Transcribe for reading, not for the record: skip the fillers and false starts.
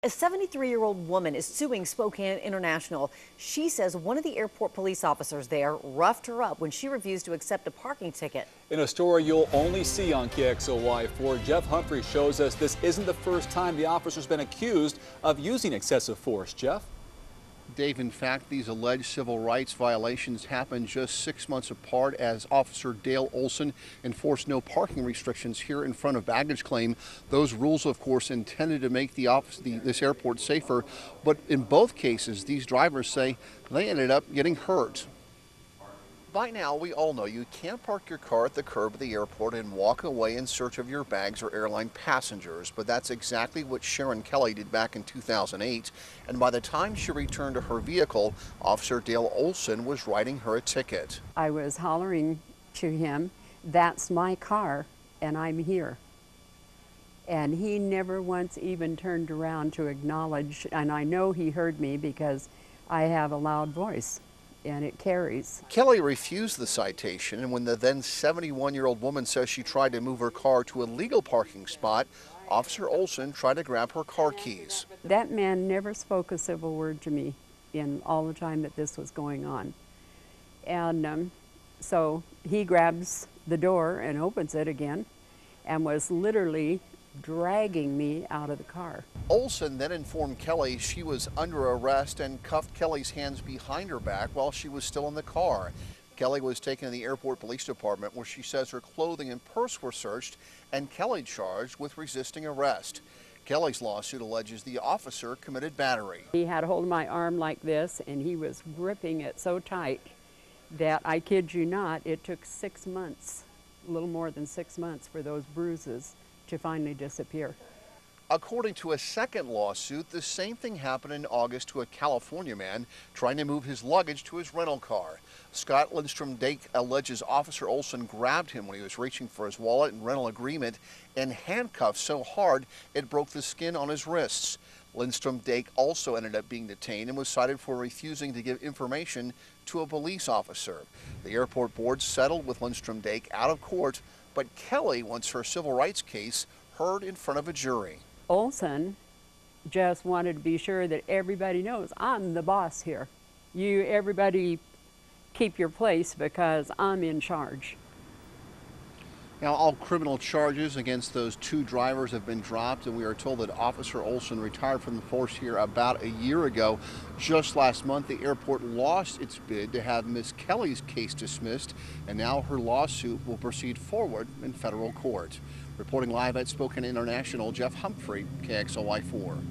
A 73-year-old woman is suing Spokane International. She says one of the airport police officers there roughed her up when she refused to accept a parking ticket. In a story you'll only see on KXLY4, Jeff Humphrey shows us this isn't the first time the officer's been accused of using excessive force. Jeff? Dave, in fact, these alleged civil rights violations happened just 6 months apart as Officer Dale Olson enforced no parking restrictions here in front of baggage claim. Those rules, of course, intended to make this airport safer, but in both cases, these drivers say they ended up getting hurt. By now, we all know you can't park your car at the curb of the airport and walk away in search of your bags or airline passengers, but that's exactly what Sharon Kelly did back in 2008, and by the time she returned to her vehicle, Officer Dale Olson was writing her a ticket. I was hollering to him, "That's my car, and I'm here." And he never once even turned around to acknowledge, and I know he heard me because I have a loud voice. And it carries. Kelly refused the citation, and when the then 71-year-old woman says she tried to move her car to a legal parking spot, Officer Olson tried to grab her car keys. That man never spoke a civil word to me in all the time that this was going on. And so he grabs the door and opens it again and was literally dragging me out of the car. Olson then informed Kelly she was under arrest and cuffed Kelly's hands behind her back while she was still in the car. Kelly was taken to the airport police department where she says her clothing and purse were searched and Kelly charged with resisting arrest. Kelly's lawsuit alleges the officer committed battery. He had a hold of my arm like this and he was gripping it so tight that, I kid you not, it took 6 months, a little more than 6 months for those bruises to finally disappear. According to a second lawsuit, the same thing happened in August to a California man trying to move his luggage to his rental car. Scott Lindstrom-Dake alleges Officer Olson grabbed him when he was reaching for his wallet and rental agreement and handcuffed so hard it broke the skin on his wrists. Lindstrom-Dake also ended up being detained and was cited for refusing to give information to a police officer. The airport board settled with Lindstrom-Dake out of court, but Kelly wants her civil rights case heard in front of a jury. Olson just wanted to be sure that everybody knows I'm the boss here. Everybody keep your place because I'm in charge. Now, all criminal charges against those two drivers have been dropped, and we are told that Officer Olson retired from the force here about a year ago. Just last month, the airport lost its bid to have Miss Kelly's case dismissed, and now her lawsuit will proceed forward in federal court. Reporting live at Spokane International, Jeff Humphrey, KXLY4.